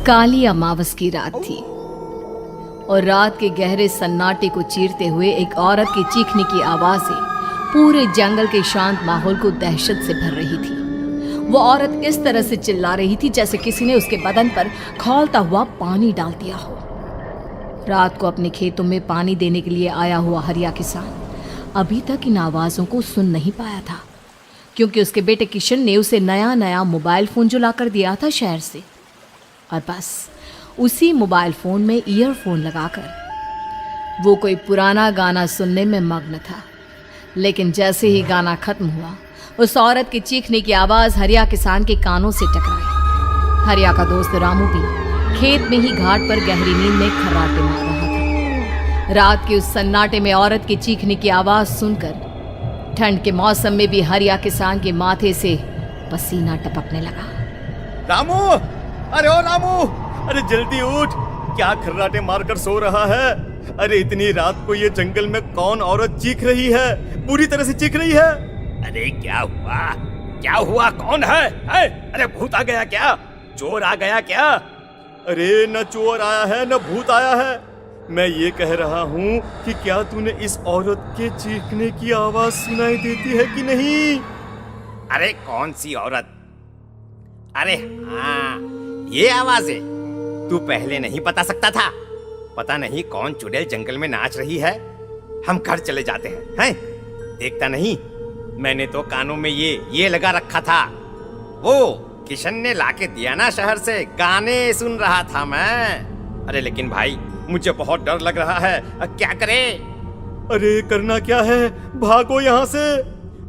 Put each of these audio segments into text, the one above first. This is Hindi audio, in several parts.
काली अमावस की रात थी और रात के गहरे सन्नाटे को चीरते हुए एक औरत की चीखने की आवाजें पूरे जंगल के शांत माहौल को दहशत से भर रही थी। वो औरत इस तरह से चिल्ला रही थी जैसे किसी ने उसके बदन पर खौलता हुआ पानी डाल दिया हो। रात को अपने खेतों में पानी देने के लिए आया हुआ हरिया किसान अभी तक इन आवाज़ों को सुन नहीं पाया था, क्योंकि उसके बेटे किशन ने उसे नया नया मोबाइल फ़ोन जो लाकर दिया था शहर से, और बस उसी मोबाइल फ़ोन में ईयरफोन लगाकर वो कोई पुराना गाना सुनने में मग्न था। लेकिन जैसे ही गाना खत्म हुआ, उस औरत की चीखने की आवाज़ हरिया किसान के कानों से टकराई। हरिया का दोस्त रामू भी खेत में ही घाट पर गहरी नींद में खर्राटे मार रहा था। रात के उस सन्नाटे में औरत की चीखने की आवाज़ सुनकर ठंड के मौसम में भी हरिया किसान के माथे से पसीना टपकने लगा। रामू, अरे ओ रामू, अरे जल्दी उठ, क्या खर्राटे मारकर सो रहा है? अरे इतनी रात को ये जंगल में कौन औरत चीख रही है? पूरी तरह से चीख रही है। अरे क्या हुआ? क्या हुआ? कौन है? अरे भूत आ गया क्या? चोर आ गया क्या? अरे न चोर आया है न भूत आया है। मैं ये कह रहा हूँ कि क्या तूने इस औरत के चीखने की आवाज सुनाई देती है कि नहीं? अरे कौन सी औरत? अरे हाँ, ये आवाज है। तू पहले नहीं बता सकता था? पता नहीं कौन चुड़ैल जंगल में नाच रही है। हम घर चले जाते हैं। देखता नहीं, मैंने तो कानों में ये लगा रखा था। वो किशन ने लाके दिया ना शहर से, गाने सुन रहा था मैं। अरे लेकिन भाई, मुझे बहुत डर लग रहा है। क्या करे? अरे करना क्या है? भागो यहाँ से।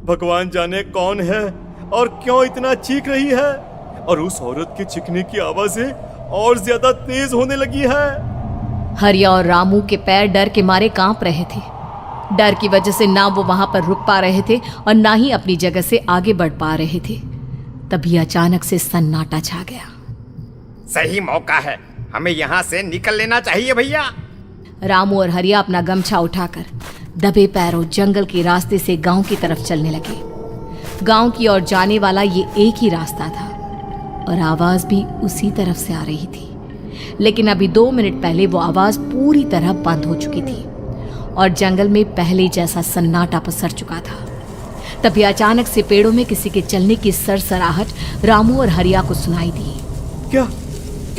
भगवान जाने कौन है और क्यों इतना चीख रही है। और उस औरत के चीखने की आवाजें और ज्यादा तेज होने लगी है। हरिया और रामू के पैर डर के मारे कांप रहे थे। डर की वजह से ना वो वहां पर रुक पा रहे थे और ना ही अपनी जगह से आगे बढ़ पा रहे थे। तभी अचानक से सन्नाटा छा गया। सही मौका है, हमें यहाँ से निकल लेना चाहिए भैया। रामू और हरिया अपना गमछा उठाकर दबे पैरों जंगल के रास्ते से गांव की तरफ चलने लगे। गांव की ओर जाने वाला ये एक ही रास्ता था और आवाज भी उसी तरफ से आ रही थी। लेकिन अभी 2 मिनट पहले वो आवाज पूरी तरह बंद हो चुकी थी और जंगल में पहले जैसा सन्नाटा पसर चुका था। तभी अचानक से पेड़ों में किसी के चलने की सरसराहट रामू और हरिया को सुनाई दी। क्या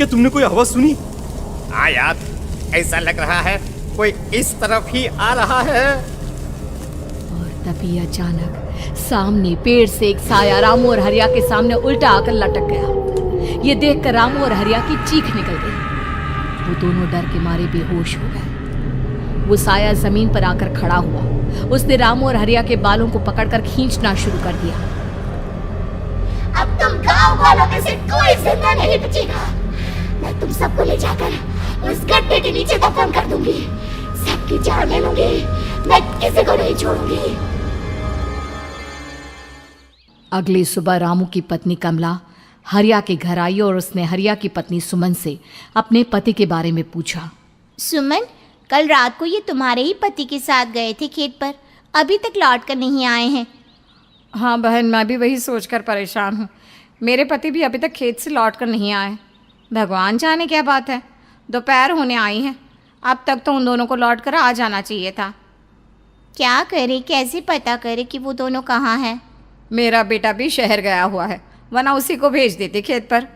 तुमने कोई आवाज सुनी? हाँ यार, ऐसा लग रहा है कोई इस तरफ ही आ रहा है। और तभी अचानक सामने पेड़ से एक साया रामू और हरिया के सामने उल्टा आकर लटक गया। ये देखकर रामू और हरिया की चीख निकल गई। वो दोनों डर के मारे बेहोश हो गए। वो साया जमीन पर आकर खड़ा हुआ। उसने रामू और हरिया के बालों को पकड़कर खींचना शुरू कर दिया। अब तुम गांव वालों में से कोई जिंदा नहीं बचेगा। मैं तुम सबको ले जाकर उस गड्ढे के नीचे दफन कर दूंगी। सबकी जान ले लूंगी। मैं किसी को नहीं छोड़ूंगी। अगली सुबह रामू की पत्नी कमला हरिया के घर आई और उसने हरिया की पत्नी सुमन से अपने पति के बारे में पूछा। सुमन, कल रात को ये तुम्हारे ही पति के साथ गए थे खेत पर, अभी तक लौट कर नहीं आए हैं। हाँ बहन, मैं भी वही सोचकर परेशान हूँ। मेरे पति भी अभी तक खेत से लौट कर नहीं आए। भगवान जाने क्या बात है, दोपहर होने आई है। अब तक तो उन दोनों को लौट कर आ जाना चाहिए था। क्या करे, कैसे पता करे कि वो दोनों कहाँ हैं? मेरा बेटा भी शहर गया हुआ है, वरना उसी को भेज देते खेत पर।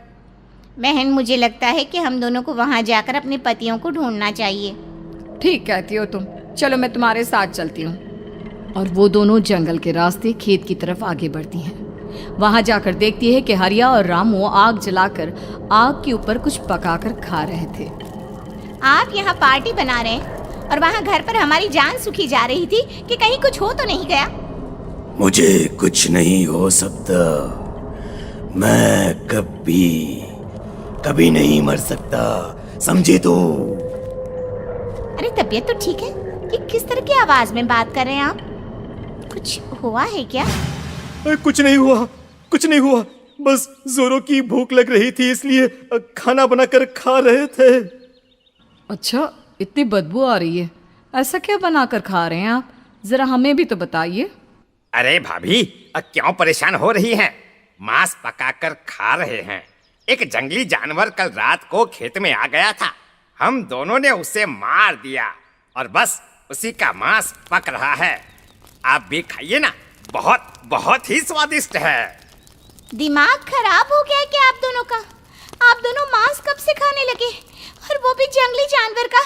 बहन, मुझे लगता है कि हम दोनों को वहाँ जाकर अपने पतियों को ढूंढना चाहिए। ठीक कहती हो तुम, चलो मैं तुम्हारे साथ चलती हूँ। और वो दोनों जंगल के रास्ते खेत की तरफ आगे बढ़ती हैं। वहां जाकर देखती है कि हरिया और रामू आग जलाकर आग के ऊपर कुछ पकाकर खा रहे थे। आप यहाँ पार्टी बना रहे हैं और वहाँ घर पर हमारी जान सुखी जा रही थी कि कहीं कुछ हो तो नहीं गया? मुझे कुछ नहीं हो सकता। मैं कभी नहीं मर सकता, समझे तो? अरे तबीयत तो ठीक है? ये किस तरह की आवाज में बात कर रहे हैं आप? कुछ हुआ है क्या? कुछ नहीं हुआ, बस जोरों की भूख लग रही थी, इसलिए खाना बनाकर खा रहे थे। अच्छा, इतनी बदबू आ रही है, ऐसा क्या बनाकर खा रहे हैं आप? जरा हमें भी तो बताइए। अरे भाभी, क्यों परेशान हो रही हैं? मांस पकाकर खा रहे हैं। एक जंगली जानवर कल रात को खेत में आ गया था। हम दोनों ने उसे मार दिया और बस उसी का मांस पक रहा है। आप भी खाइए ना, बहुत बहुत ही स्वादिष्ट है। दिमाग खराब हो गया है क्या आप दोनों का? आप दोनों मांस कब से खाने लगे, और वो भी जंगली जानवर का?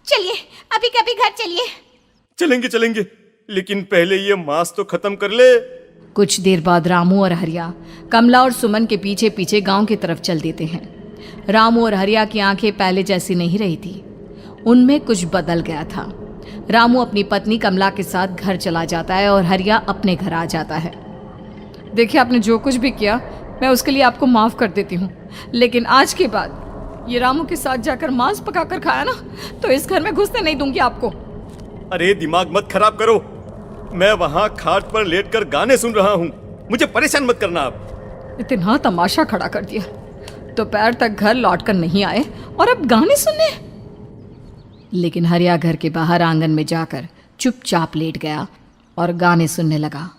चलिए अभी कभी घर चलिए। चलेंगे चलेंगे, लेकिन पहले ये मांस तो खत्म कर ले। कुछ देर बाद रामू और हरिया कमला और सुमन के पीछे पीछे गांव की तरफ चल देते हैं। रामू और हरिया की आंखें पहले जैसी नहीं रही थी, उनमें कुछ बदल गया था। रामू अपनी पत्नी कमला के साथ घर चला जाता है और हरिया अपने घर आ जाता है। देखिए, आपने जो कुछ भी किया मैं उसके लिए आपको माफ़ कर देती हूँ, लेकिन आज के बाद ये रामू के साथ जाकर मांस पकाकर खाया ना, तो इस घर में घुसने नहीं दूंगी आपको। अरे दिमाग मत खराब करो, मैं वहां खाट पर लेटकर गाने सुन रहा हूँ, मुझे परेशान मत करना आप। इतना तमाशा खड़ा कर दिया, दोपहर तक घर लौट कर नहीं आए और अब गाने सुनने। लेकिन हरिया घर के बाहर आंगन में जाकर चुपचाप लेट गया और गाने सुनने लगा।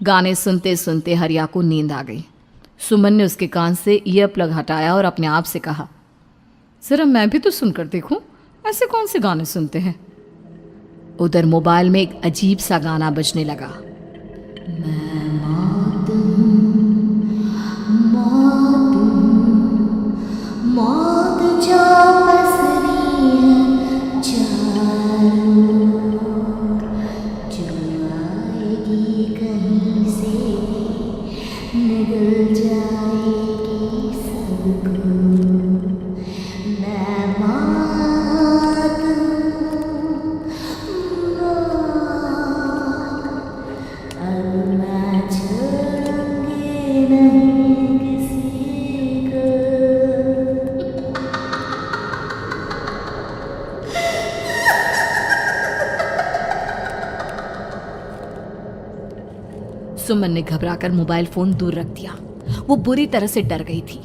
गाने सुनते सुनते हरिया को नींद आ गई। सुमन ने उसके कान से ईयर प्लग हटाया और अपने आप से कहा, जरा मैं भी तो सुनकर देखूं, ऐसे कौन से गाने सुनते हैं। उधर मोबाइल में एक अजीब सा गाना बजने लगा। मौत जो पसरी है चारों, जो आएगी कहीं से निगल जाएगी सबको। मैं मौत अब मैं छोड़ूंगी नहीं किसी को। सुमन ने घबराकर मोबाइल फोन दूर रख दिया। वो बुरी तरह से डर गई थी।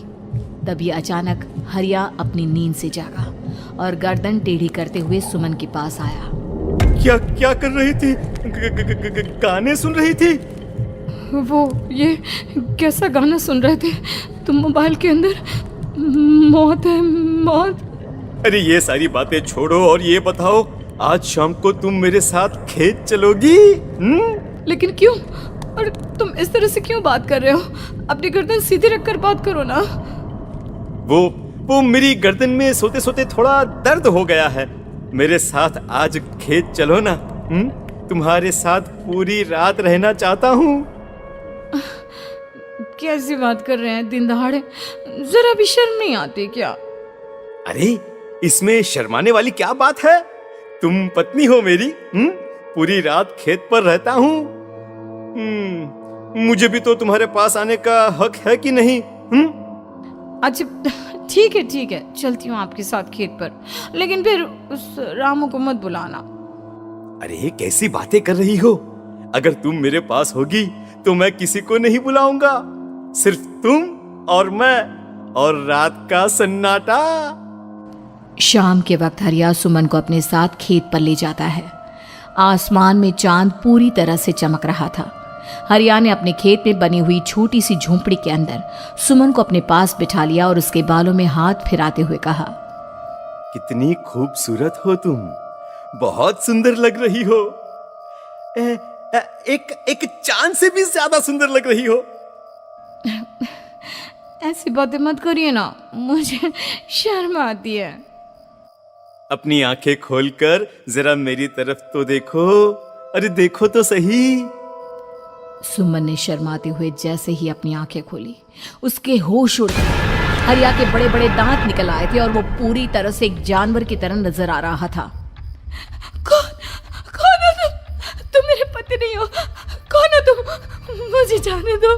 तभी अचानक हरिया अपनी नींद से जागा और गर्दन टेढ़ी करते हुए सुमन के पास आया। क्या क्या कर रही थी? गाने सुन रही थी? वो ये कैसा गाना सुन रहे थे तुम मोबाइल के अंदर? मौत है, मौत। अरे ये सारी बातें छोड़ो और ये बताओ, आज शाम को तुम मेरे साथ खेत चलोगी? लेकिन क्यों? और तुम इस तरह से क्यों बात कर रहे हो? अपनी गर्दन सीधी रखकर बात करो ना। वो मेरी गर्दन में सोते सोते थोड़ा दर्द हो गया है। मेरे साथ आज खेत चलो ना। तुम्हारे साथ पूरी रात रहना चाहता हूँ। कैसी बात कर रहे हैं दिन दहाड़े? जरा भी शर्म नहीं आती क्या? अरे इसमें शर्माने वाली क्या बात है? तुम पत्नी हो मेरी। पूरी रात खेत पर रहता हूँ। मुझे भी तो तुम्हारे पास आने का हक है कि नहीं? अच्छा ठीक है, चलती हूँ आपके साथ खेत पर, लेकिन फिर उस रामू को मत बुलाना। अरे कैसी बातें कर रही हो? अगर तुम मेरे पास होगी तो मैं किसी को नहीं बुलाऊंगा, सिर्फ तुम और मैं और रात का सन्नाटा। शाम के वक्त हरिया सुमन को अपने साथ खेत पर ले जाता है। आसमान में चांद पूरी तरह से चमक रहा था। हरिया ने अपने खेत में बनी हुई छोटी सी झोंपड़ी के अंदर सुमन को अपने पास बिठा लिया और उसके बालों में हाथ फिराते हुए कहा, कितनी खूबसूरत हो तुम, बहुत सुंदर लग रही हो। एक चांद से भी ज्यादा सुंदर लग रही हो। ऐसी बातें मत करिए ना, मुझे शर्म आती है। अपनी आंखें खोलकर जरा मेरी तरफ तो देखो। अरे देखो तो सही। सुमन ने शर्माते हुए जैसे ही अपनी आंखें खोली, उसके होश उड़ गए। हरिया के बड़े बड़े दांत निकल आए थे और वो पूरी तरह से एक जानवर की तरह नजर आ रहा था। कौन हो तुम मेरे पति नहीं हो। कौन हो तुम? मुझे जाने दो।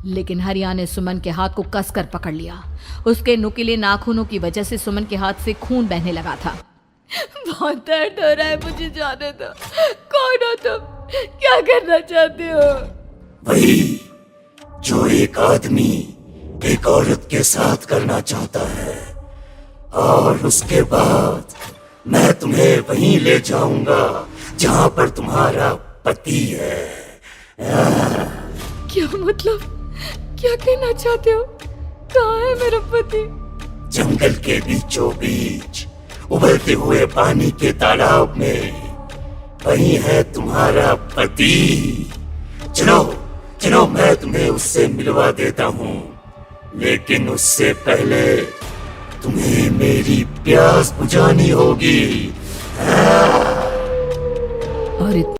लेकिन हरिया ने सुमन के हाथ को कसकर पकड़ लिया। उसके नुकीले नाखूनों की वजह से सुमन के हाथ से खून बहने लगा था। बहुत दर्द हो रहा है, मुझे जाने दो। कौन हो तुम? क्या करना चाहते हो? वही जो एक आदमी एक औरत के साथ करना चाहता है, और उसके बाद मैं तुम्हें वहीं ले जाऊंगा जहां पर तुम्हारा पति है। क्या मतलब? क्या कहना चाहते हो? कहाँ है मेरा पति? जंगल के बीचों बीच उबलते हुए पानी के तालाब में वही है तुम्हारा पति। चलो चलो, मैं तुम्हें उससे मिलवा देता हूँ, लेकिन उससे पहले तुम्हें मेरी प्यास बुझानी होगी। और इतना